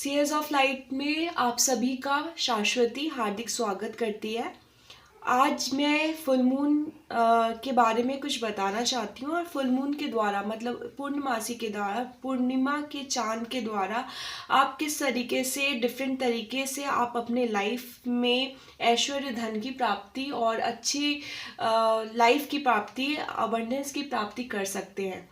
CS of light में आप सभी का शाश्वती हार्दिक स्वागत करती है। आज मैं फुल मून के बारे में कुछ बताना चाहती हूँ और फुल मून के द्वारा मतलब पूर्णमासी के द्वारा पूर्णिमा के चांद के द्वारा आप किस तरीके से डिफरेंट तरीके से आप अपने लाइफ में ऐश्वर्य धन की प्राप्ति और अच्छी लाइफ की प्राप्ति अबंडेंस की प्राप्ति कर सकते हैं।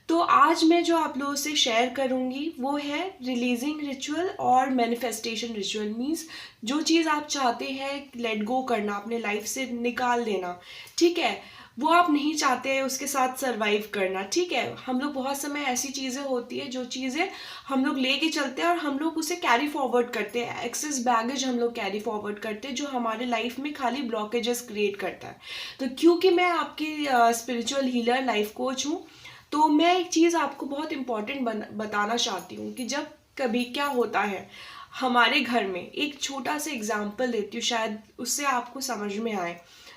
तो आज मैं जो आप लोगों से शेयर करूंगी वो है रिलीजिंग रिचुअल और मैनिफेस्टेशन रिचुअल। मीन्स जो चीज़ आप चाहते हैं लेट गो करना, अपने लाइफ से निकाल देना, ठीक है, वो आप नहीं चाहते हैं उसके साथ सरवाइव करना, ठीक है। हम लोग बहुत समय ऐसी चीज़ें होती है जो चीज़ें हम लोग लेके चलते हैं और हम लोग उसे कैरी फॉरवर्ड करते हैं, एक्सेस बैगेज हम लोग कैरी फॉरवर्ड करते हैं जो हमारे लाइफ में खाली ब्लॉकेजेस क्रिएट करता है। तो क्योंकि मैं आपकी स्पिरिचुअल हीलर लाइफ कोच हूँ, तो मैं एक चीज़ आपको बहुत इम्पॉर्टेंट बताना चाहती हूँ कि जब कभी क्या होता है हमारे घर में, एक छोटा सा एग्जाम्पल देती हूँ शायद उससे आपको समझ में आए।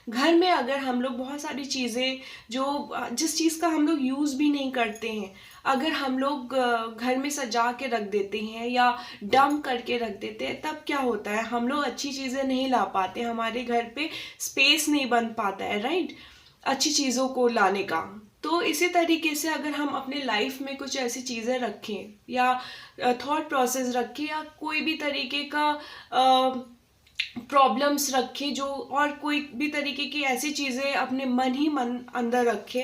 घर में अगर हम लोग बहुत सारी चीज़ें जो जिस चीज़ का हम लोग यूज़ भी नहीं करते हैं, अगर हम लोग घर में सजा के रख देते हैं या डंप करके रख देते हैं, तब क्या होता है, हम लोग अच्छी चीज़ें नहीं ला पाते, हमारे घर पे स्पेस नहीं बन पाता है, राइट, अच्छी चीज़ों को लाने का। तो इसी तरीके से अगर हम अपने लाइफ में कुछ ऐसी चीज़ें रखें या थॉट प्रोसेस रखें या कोई भी तरीके का प्रॉब्लम्स रखें जो, और कोई भी तरीके की ऐसी चीज़ें अपने मन अंदर रखें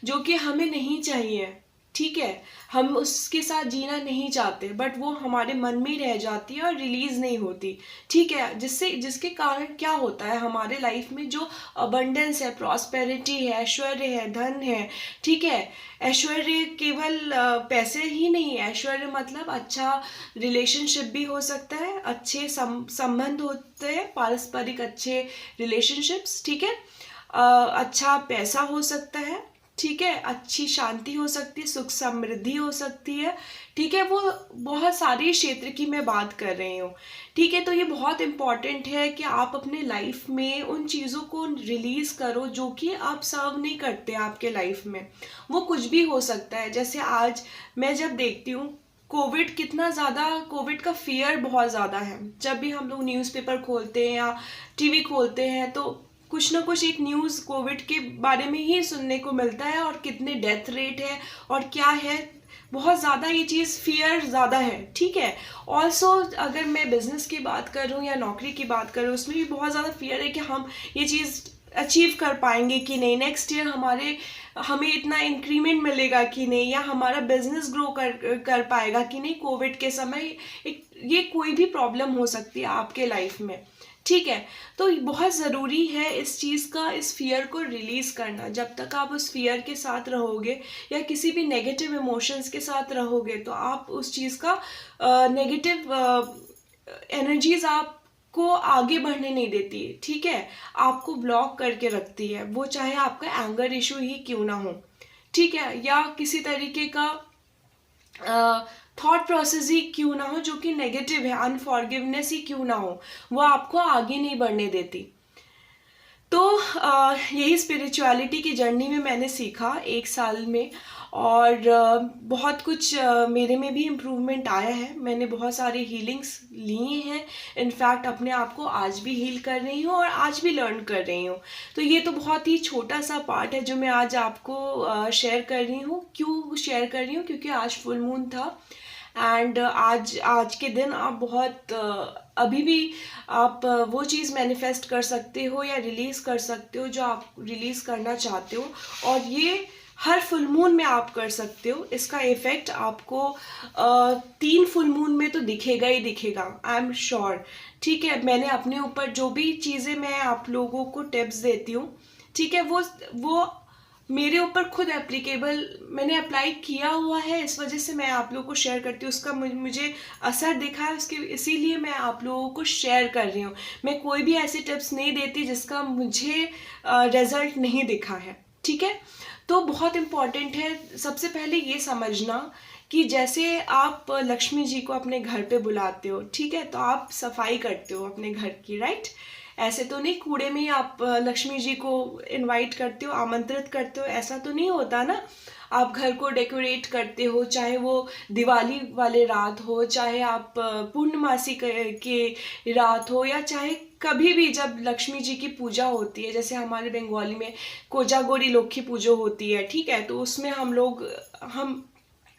जो कि हमें नहीं चाहिए, ठीक है, हम उसके साथ जीना नहीं चाहते, बट वो हमारे मन में ही रह जाती है और रिलीज नहीं होती, ठीक है, जिसके कारण क्या होता है हमारे लाइफ में जो अबंडेंस है, प्रॉस्पेरिटी है, ऐश्वर्य है, धन है, ठीक है। ऐश्वर्य केवल पैसे ही नहीं, ऐश्वर्य मतलब अच्छा रिलेशनशिप भी हो सकता है, अच्छे संबंध होते हैं, पारस्परिक अच्छे रिलेशनशिप्स, ठीक है, अच्छा पैसा हो सकता है, ठीक है, अच्छी शांति हो सकती है, सुख समृद्धि हो सकती है, ठीक है, वो बहुत सारे क्षेत्र की मैं बात कर रही हूँ, ठीक है। तो ये बहुत इम्पॉर्टेंट है कि आप अपने लाइफ में उन चीज़ों को रिलीज करो जो कि आप सर्व नहीं करते आपके लाइफ में। वो कुछ भी हो सकता है, जैसे आज मैं जब देखती हूँ कोविड, कितना ज़्यादा कोविड का फियर बहुत ज़्यादा है, जब भी हम लोग न्यूज़पेपर खोलते हैं या टीवी खोलते हैं तो कुछ ना कुछ एक न्यूज़ कोविड के बारे में ही सुनने को मिलता है, और कितने डेथ रेट है और क्या है, बहुत ज़्यादा ये चीज़ फियर ज़्यादा है, ठीक है। ऑल्सो अगर मैं बिजनेस की बात करूँ या नौकरी की बात करूँ, उसमें भी बहुत ज़्यादा फियर है कि हम ये चीज़ अचीव कर पाएंगे कि नहीं, नेक्स्ट ईयर हमें इतना इंक्रीमेंट मिलेगा कि नहीं, या हमारा बिजनेस ग्रो कर पाएगा कि नहीं। कोविड के समय ये कोई भी प्रॉब्लम हो सकती है आपके लाइफ में, ठीक है। तो बहुत ज़रूरी है इस चीज़ का, इस फियर को रिलीज करना। जब तक आप उस फियर के साथ रहोगे या किसी भी नेगेटिव इमोशंस के साथ रहोगे तो आप उस चीज़ का नेगेटिव एनर्जीज आपको आगे बढ़ने नहीं देती, ठीक है, आपको ब्लॉक करके रखती है, वो चाहे आपका एंगर इशू ही क्यों ना हो, ठीक है, या किसी तरीके का थॉट प्रोसेस ही क्यों ना हो जो कि नेगेटिव है, अनफॉरगिवनेस ही क्यों ना हो, वो आपको आगे नहीं बढ़ने देती। तो यही स्पिरिचुअलिटी की जर्नी में मैंने सीखा 1 साल में, और बहुत कुछ मेरे में भी इम्प्रूवमेंट आया है। मैंने बहुत सारे हीलिंग्स लिए हैं, इनफैक्ट अपने आप को आज भी हील कर रही हूँ और आज भी लर्न कर रही हूँ। तो ये तो बहुत ही छोटा सा पार्ट है जो मैं आज आपको शेयर कर रही हूँ। क्यों शेयर कर रही हूँ, क्योंकि आज फुल मून था, एंड आज के दिन आप बहुत अभी भी आप वो चीज़ मैनिफेस्ट कर सकते हो या रिलीज कर सकते हो जो आप रिलीज करना चाहते हो, और ये हर फुल मून में आप कर सकते हो। इसका इफेक्ट आपको 3 फुल मून में तो दिखेगा ही दिखेगा, आई एम श्योर, ठीक है। मैंने अपने ऊपर जो भी चीज़ें मैं आप लोगों को टिप्स देती हूँ, ठीक है, वो मेरे ऊपर खुद एप्लीकेबल, मैंने अप्लाई किया हुआ है, इस वजह से मैं आप लोगों को शेयर करती हूँ। उसका मुझे असर दिखा है उसके, इसीलिए मैं आप लोगों को शेयर कर रही हूँ। मैं कोई भी ऐसी टिप्स नहीं देती जिसका मुझे रिजल्ट नहीं दिखा है, ठीक है। तो बहुत इम्पॉर्टेंट है सबसे पहले ये समझना कि जैसे आप लक्ष्मी जी को अपने घर पे बुलाते हो, ठीक है, तो आप सफाई करते हो अपने घर की, राइट। ऐसे तो नहीं कूड़े में ही आप लक्ष्मी जी को इनवाइट करते हो, आमंत्रित करते हो, ऐसा तो नहीं होता ना। आप घर को डेकोरेट करते हो, चाहे वो दिवाली वाले रात हो, चाहे आप पूर्णमासी के रात हो, या चाहे कभी भी जब लक्ष्मी जी की पूजा होती है, जैसे हमारे बंगाली में कोजागोरी लक्ष्मी पूजा होती है, ठीक है, तो उसमें हम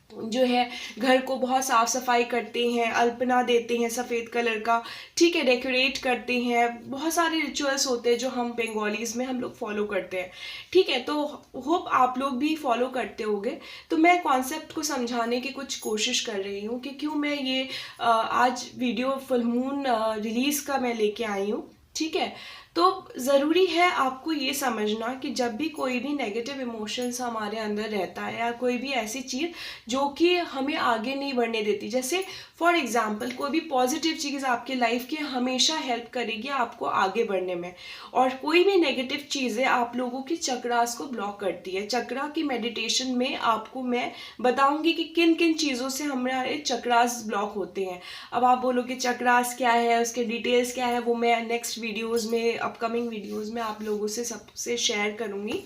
जो है घर को बहुत साफ सफाई करते हैं, अल्पना देते हैं सफ़ेद कलर का, ठीक है, डेकोरेट करते हैं, बहुत सारे रिचुअल्स होते हैं जो हम बंगालीज में हम लोग फॉलो करते हैं, ठीक है। तो होप आप लोग भी फॉलो करते होंगे। तो मैं कॉन्सेप्ट को समझाने की कुछ कोशिश कर रही हूँ कि क्यों मैं ये आज वीडियो फुल मून रिलीज़ का मैं लेके आई हूँ, ठीक है। तो ज़रूरी है आपको ये समझना कि जब भी कोई भी नेगेटिव इमोशंस हमारे अंदर रहता है, या कोई भी ऐसी चीज़ जो कि हमें आगे नहीं बढ़ने देती, जैसे फॉर एग्जांपल कोई भी पॉजिटिव चीज़ आपके लाइफ की हमेशा हेल्प करेगी आपको आगे बढ़ने में, और कोई भी नेगेटिव चीज़ें आप लोगों की चक्रास को ब्लॉक करती है। चक्रा की मेडिटेशन में आपको मैं बताऊंगी कि किन किन चीज़ों से हमारे चक्रास ब्लॉक होते हैं। अब आप बोलोगे चक्रास क्या है, उसके डिटेल्स क्या है, वो मैं नेक्स्ट वीडियोज़ में, अपकमिंग वीडियोस में आप लोगों से सबसे शेयर करूंगी।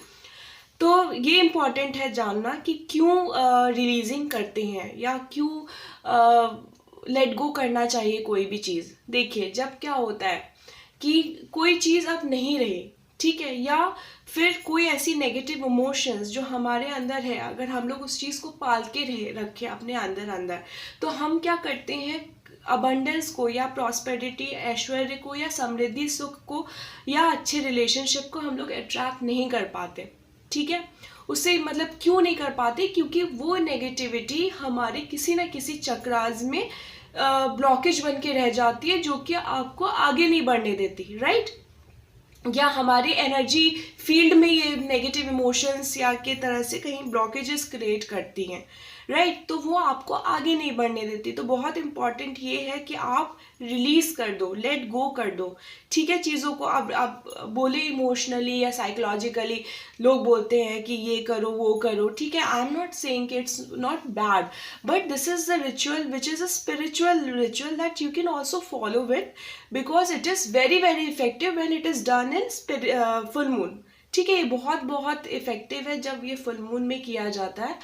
तो ये इम्पॉर्टेंट है जानना कि क्यों रिलीजिंग करते हैं, या क्यों लेट गो करना चाहिए कोई भी चीज़। देखिए, जब क्या होता है कि कोई चीज़ अब नहीं रही, ठीक है, या फिर कोई ऐसी नेगेटिव इमोशंस जो हमारे अंदर है, अगर हम लोग उस चीज़ को पाल के रखे अपने अंदर, तो हम क्या करते हैं, अबंडेंस को या प्रॉस्पेरिटी, ऐश्वर्य को या समृद्धि, सुख को या अच्छे रिलेशनशिप को हम लोग अट्रैक्ट नहीं कर पाते, ठीक है। उससे मतलब क्यों नहीं कर पाते, क्योंकि वो नेगेटिविटी हमारे किसी ना किसी चक्रास में ब्लॉकेज बन के रह जाती है, जो कि आपको आगे नहीं बढ़ने देती, राइट। या हमारी एनर्जी फील्ड में ये नेगेटिव इमोशंस या के तरह से कहीं ब्लॉकेजेस क्रिएट करती हैं, राइट। तो वो आपको आगे नहीं बढ़ने देती। तो बहुत इंपॉर्टेंट ये है कि आप रिलीज कर दो, लेट गो कर दो, ठीक है, चीज़ों को। अब बोले इमोशनली या साइकोलॉजिकली लोग बोलते हैं कि ये करो वो करो, ठीक है, I am not saying it's not bad, but this is the ritual which is a spiritual ritual that you can also follow with, because it is very very effective when it is done in full moon, ठीक है। ये बहुत बहुत effective है जब ये full moon में किया जाता है,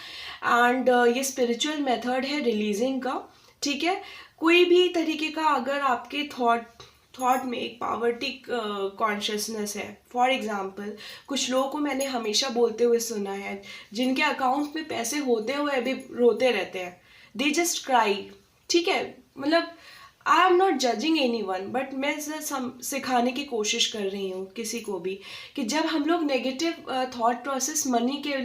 एंड ये स्पिरिचुअल मेथड है रिलीजिंग का, ठीक है। कोई भी तरीके का अगर आपके थॉट में एक पावर्टिक कॉन्शियसनेस है, फॉर एग्जांपल कुछ लोगों को मैंने हमेशा बोलते हुए सुना है, जिनके अकाउंट में पैसे होते हुए भी रोते रहते हैं, दे जस्ट क्राई, ठीक है। मतलब I am not judging any one, but मैं सिखाने की कोशिश कर रही हूँ किसी को भी कि जब हम लोग नेगेटिव थॉट प्रोसेस मनी के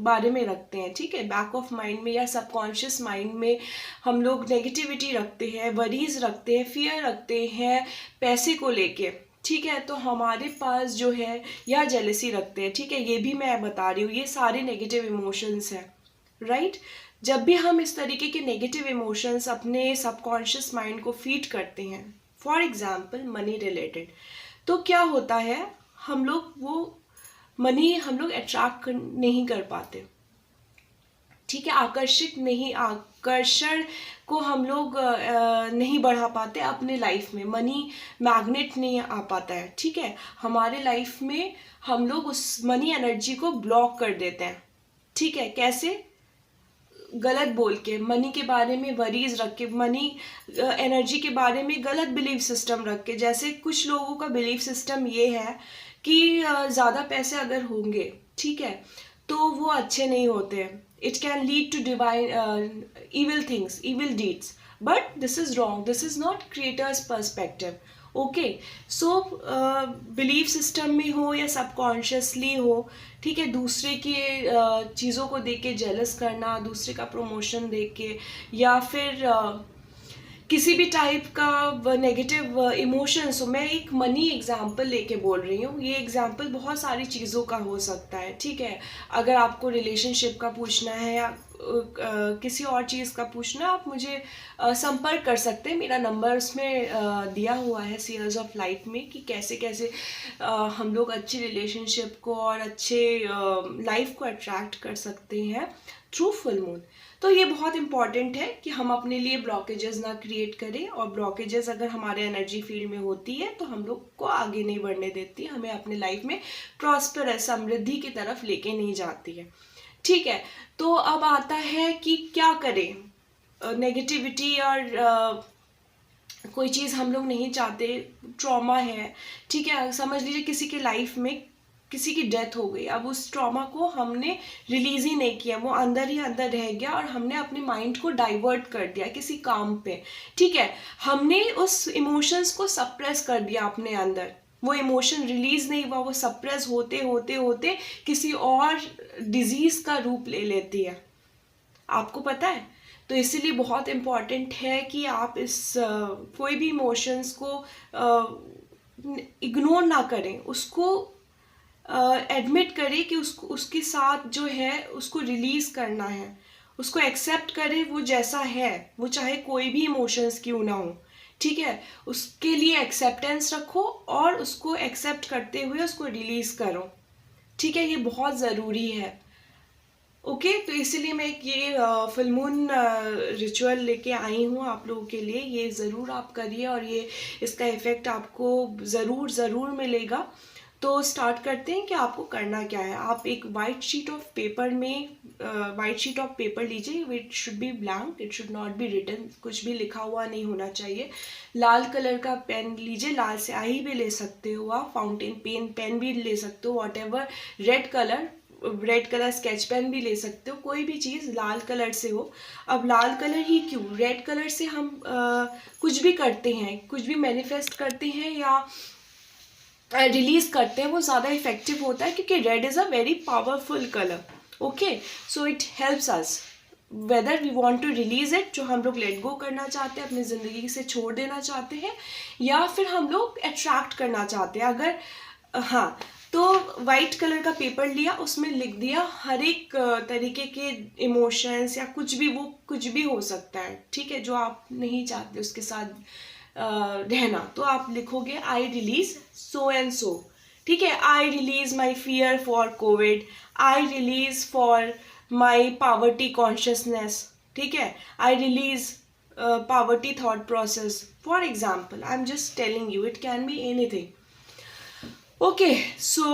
बारे में रखते हैं, ठीक है, बैक ऑफ माइंड में या सबकॉन्शियस माइंड में हम लोग नेगेटिविटी रखते हैं, वरीज रखते हैं, फियर रखते हैं पैसे को लेके, ठीक है, तो हमारे पास जो है, या जेलसी रखते हैं, ठीक है, ये भी मैं बता रही हूँ, ये सारे नेगेटिव इमोशंस हैं, राइट। जब भी हम इस तरीके के नेगेटिव इमोशंस अपने सबकॉन्शियस माइंड को फीड करते हैं, फॉर एग्जांपल मनी रिलेटेड, तो क्या होता है, हम लोग वो मनी हम लोग अट्रैक्ट नहीं कर पाते, ठीक है, आकर्षण को हम लोग नहीं बढ़ा पाते अपने लाइफ में, मनी मैग्नेट नहीं आ पाता है, ठीक है, हमारे लाइफ में हम लोग उस मनी एनर्जी को ब्लॉक कर देते हैं, ठीक है। कैसे? गलत बोल के, मनी के बारे में वरीज रख के, मनी एनर्जी के बारे में गलत बिलीफ सिस्टम रख के। जैसे कुछ लोगों का बिलीफ सिस्टम ये है कि ज़्यादा पैसे अगर होंगे, ठीक है, तो वो अच्छे नहीं होते, it can lead to divine evil things, evil deeds, but this is wrong, this is not creators perspective, okay. So belief system में हो या सबकॉन्शियसली हो, ठीक है, दूसरे की चीज़ों को देख के जेलस करना, दूसरे का प्रमोशन देख के, या फिर किसी भी टाइप का नेगेटिव इमोशंस हो। मैं एक मनी एग्जांपल लेके बोल रही हूँ, ये एग्जांपल बहुत सारी चीज़ों का हो सकता है, ठीक है। अगर आपको रिलेशनशिप का पूछना है या किसी और चीज़ का पूछना, आप मुझे संपर्क कर सकते हैं, मेरा नंबर उसमें दिया हुआ है सीयर्स ऑफ लाइट में, कि कैसे कैसे हम लोग अच्छी रिलेशनशिप को और अच्छे लाइफ को अट्रैक्ट कर सकते हैं थ्रू फुल मून। तो ये बहुत इंपॉर्टेंट है कि हम अपने लिए ब्लॉकेजेस ना क्रिएट करें, और ब्लॉकेजेस अगर हमारे एनर्जी फील्ड में होती है तो हम लोग को आगे नहीं बढ़ने देती, हमें अपने लाइफ में प्रॉस्पेरस, समृद्धि की तरफ लेके नहीं जाती है, ठीक है। तो अब आता है कि क्या करें। नेगेटिविटी और कोई चीज़ हम लोग नहीं चाहते, ट्रॉमा है, ठीक है। समझ लीजिए किसी के लाइफ में किसी की डेथ हो गई, अब उस ट्रॉमा को हमने रिलीज ही नहीं किया, वो अंदर ही अंदर रह गया और हमने अपने माइंड को डाइवर्ट कर दिया किसी काम पे, ठीक है। हमने उस इमोशंस को सप्रेस कर दिया अपने अंदर, वो इमोशन रिलीज नहीं हुआ, वो सप्रेस होते होते होते किसी और डिजीज का रूप ले लेती है, आपको पता है। तो इसीलिए बहुत इम्पॉर्टेंट है कि आप इस कोई भी इमोशंस को इग्नोर ना करें, उसको एडमिट करें कि उसके साथ जो है उसको रिलीज़ करना है, उसको एक्सेप्ट करें वो जैसा है, वो चाहे कोई भी इमोशंस क्यों ना हो, ठीक है। उसके लिए एक्सेप्टेंस रखो और उसको एक्सेप्ट करते हुए उसको रिलीज़ करो, ठीक है। ये बहुत ज़रूरी है। ओके तो इसीलिए मैं ये फुल मून रिचुअल लेके आई हूँ आप लोगों के लिए। ये ज़रूर आप करिए और ये इसका इफ़ेक्ट आपको ज़रूर मिलेगा। तो स्टार्ट करते हैं कि आपको करना क्या है। आप एक वाइट शीट ऑफ पेपर लीजिए। It should be blank, it should not be written, कुछ भी लिखा हुआ नहीं होना चाहिए। लाल कलर का पेन लीजिए, लाल स्याही भी ले सकते हो आप, फाउंटेन पेन भी ले सकते हो, whatever. Red colour sketch pen भी ले सकते हो, कोई भी चीज़ लाल कलर से हो। अब लाल कलर ही क्यों, रेड कलर से हम कुछ भी करते हैं, कुछ भी मैनिफेस्ट करते हैं या रिलीज करते हैं, वो ज़्यादा इफेक्टिव होता है क्योंकि red is a very powerful colour. Okay so it helps us whether we want to release it, जो हम लोग लेट गो करना चाहते हैं, अपनी ज़िंदगी से छोड़ देना चाहते हैं, या फिर हम लोग अट्रैक्ट करना चाहते हैं। अगर हाँ, तो वाइट कलर का पेपर लिया, उसमें लिख दिया हर एक तरीके के इमोशंस या कुछ भी, वो कुछ भी हो सकता है, ठीक है, जो आप नहीं चाहते उसके साथ रहना। तो आप लिखोगे I release so and so, ठीक है। I release my fear for Covid, I release for my poverty consciousness, ठीक है। I release poverty thought process, for example I am just telling you, it can be anything. Okay so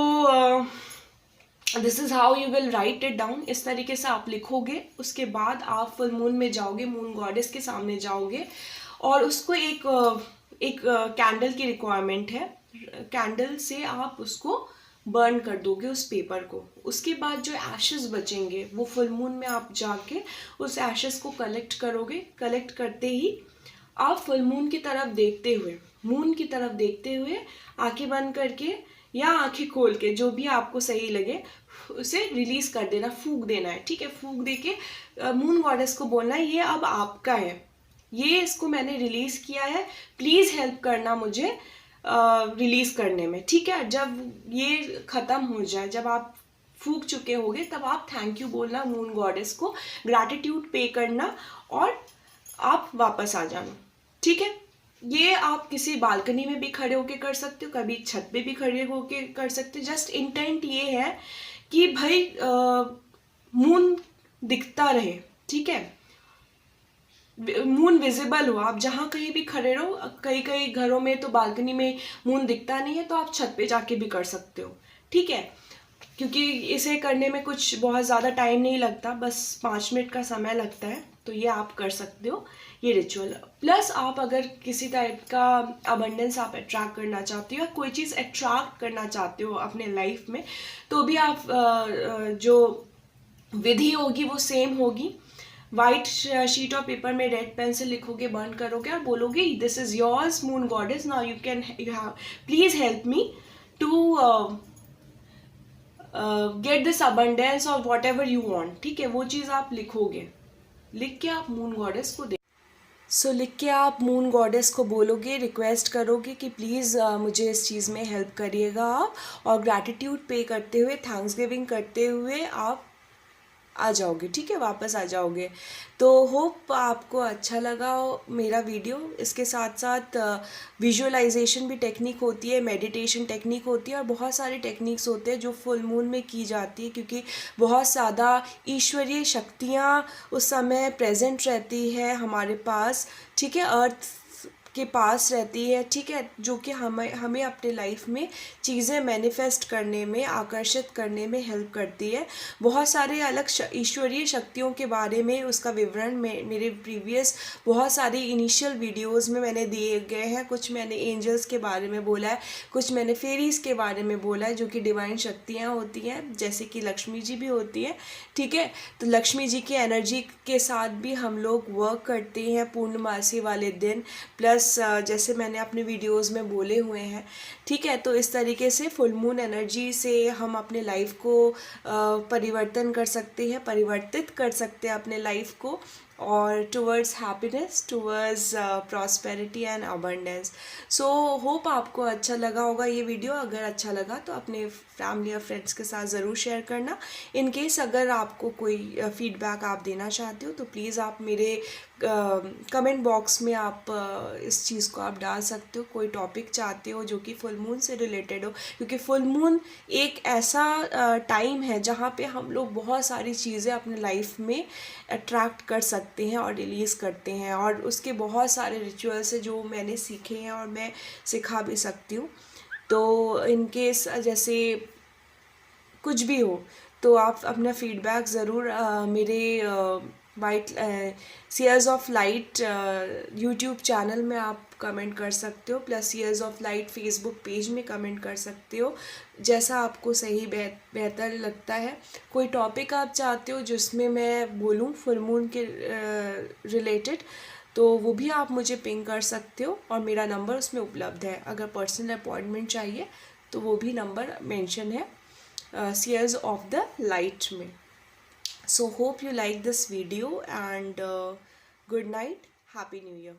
this is how you will write it down. इस तरीके से आप लिखोगे। उसके बाद आप फुल मून में जाओगे, मून गॉडेस के सामने जाओगे और उसको एक कैंडल की रिक्वायरमेंट है। कैंडल से आप उसको बर्न कर दोगे उस पेपर को। उसके बाद जो एशेस बचेंगे वो फुल मून में आप जाके उस एशेस को कलेक्ट करोगे। कलेक्ट करते ही आप फुल मून की तरफ देखते हुए, मून की तरफ देखते हुए आंखें बंद करके या आंखें खोल के, जो भी आपको सही लगे, उसे रिलीज कर देना, फूंक देना है, ठीक है। फूंक दे के मून गॉडेस को बोलना है ये अब आपका है, ये इसको मैंने रिलीज किया है, प्लीज हेल्प करना मुझे रिलीज करने में, ठीक है। जब ये खत्म हो जाए, जब आप फूंक चुके होगे, तब आप थैंक यू बोलना मून गॉडेस को, ग्रैटिट्यूड पे करना और आप वापस आ जाना, ठीक है। ये आप किसी बालकनी में भी खड़े होके कर सकते हो, कभी छत पे भी खड़े होके कर सकते हो। जस्ट इंटेंट ये है कि भाई मून दिखता रहे, ठीक है, मून विजिबल हो। आप जहाँ कहीं भी खड़े रहो, कई घरों में तो बालकनी में मून दिखता नहीं है, तो आप छत पे जाके भी कर सकते हो, ठीक है। क्योंकि इसे करने में कुछ बहुत ज़्यादा टाइम नहीं लगता, बस 5 मिनट का समय लगता है। तो ये आप कर सकते हो, ये रिचुअल। प्लस आप अगर किसी टाइप का अबंडेंस आप अट्रैक्ट करना चाहते हो या कोई चीज़ अट्रैक्ट करना चाहते हो अपने लाइफ में, तो भी आप जो विधि होगी वो सेम होगी। वाइट शीट ऑफ पेपर में रेड पेन से लिखोगे, बर्न करोगे और बोलोगे this is yours moon goddess, now you have please help me to get this abundance और वॉट एवर यू वॉन्ट, ठीक है। वो चीज़ आप लिखोगे, लिख के आप मून गॉडेस को लिख के आप मून गॉडेस को बोलोगे, रिक्वेस्ट करोगे कि प्लीज़ मुझे इस चीज़ में हेल्प करिएगा आप, और ग्रैटिट्यूड पे करते हुए, थैंक्स गिविंग करते हुए आप आ जाओगे, ठीक है, वापस आ जाओगे। तो होप आपको अच्छा लगा मेरा वीडियो। इसके साथ साथ विजुअलाइजेशन भी टेक्निक होती है, मेडिटेशन टेक्निक होती है और बहुत सारी टेक्निक्स होते हैं जो फुल मून में की जाती है, क्योंकि बहुत ज़्यादा ईश्वरीय शक्तियाँ उस समय प्रेजेंट रहती है हमारे पास, ठीक है। अर्थ के पास रहती है, ठीक है, जो कि हमें अपने लाइफ में चीज़ें मैनिफेस्ट करने में, आकर्षित करने में हेल्प करती है। बहुत सारे अलग ईश्वरीय शक्तियों के बारे में उसका विवरण मेरे प्रीवियस बहुत सारी इनिशियल वीडियोस में मैंने दिए गए हैं। कुछ मैंने एंजल्स के बारे में बोला है, कुछ मैंने फेरीज के बारे में बोला है, जो कि डिवाइन शक्तियाँ होती हैं, जैसे कि लक्ष्मी जी भी होती है, ठीक है। तो लक्ष्मी जी की एनर्जी के साथ भी हम लोग वर्क करते हैं पूर्णमासी वाले दिन, प्लस जैसे मैंने अपने वीडियोस में बोले हुए हैं, ठीक है। तो इस तरीके से फुल मून एनर्जी से हम अपने लाइफ को परिवर्तन कर सकते हैं, परिवर्तित कर सकते हैं अपने लाइफ को, और towards happiness, towards prosperity and abundance. So hope आपको अच्छा लगा होगा ये वीडियो। अगर अच्छा लगा तो अपने फैमिली और फ्रेंड्स के साथ ज़रूर शेयर करना। इन केस अगर आपको कोई फीडबैक आप देना चाहते हो तो प्लीज़ आप मेरे कमेंट बॉक्स में आप इस चीज़ को आप डाल सकते हो। कोई टॉपिक चाहते हो जो कि फुल मून से रिलेटेड हो, क्योंकि फुल मून एक ऐसा टाइम है जहाँ पे हम लोग बहुत सारी चीज़ें अपने लाइफ में अट्रैक्ट कर सकते हैं और रिलीज़ करते हैं, और उसके बहुत सारे रिचुअल्स हैं जो मैंने सीखे हैं और मैं सिखा भी सकती हूँ। तो इन केस जैसे कुछ भी हो तो आप अपना फीडबैक ज़रूर मेरे white seers of light YouTube channel में आप कमेंट कर सकते हो, plus seers of light Facebook page में कमेंट कर सकते हो, जैसा आपको सही बेहतर लगता है। कोई टॉपिक आप चाहते हो जिसमें मैं बोलूँ फुल मून के रिलेटेड, तो वो भी आप मुझे पिंग कर सकते हो, और मेरा नंबर उसमें उपलब्ध है। अगर पर्सनल अपॉइंटमेंट चाहिए तो वो भी नंबर मेंशन है Seers of the Light में। So hope you like this video, and good night, happy new year।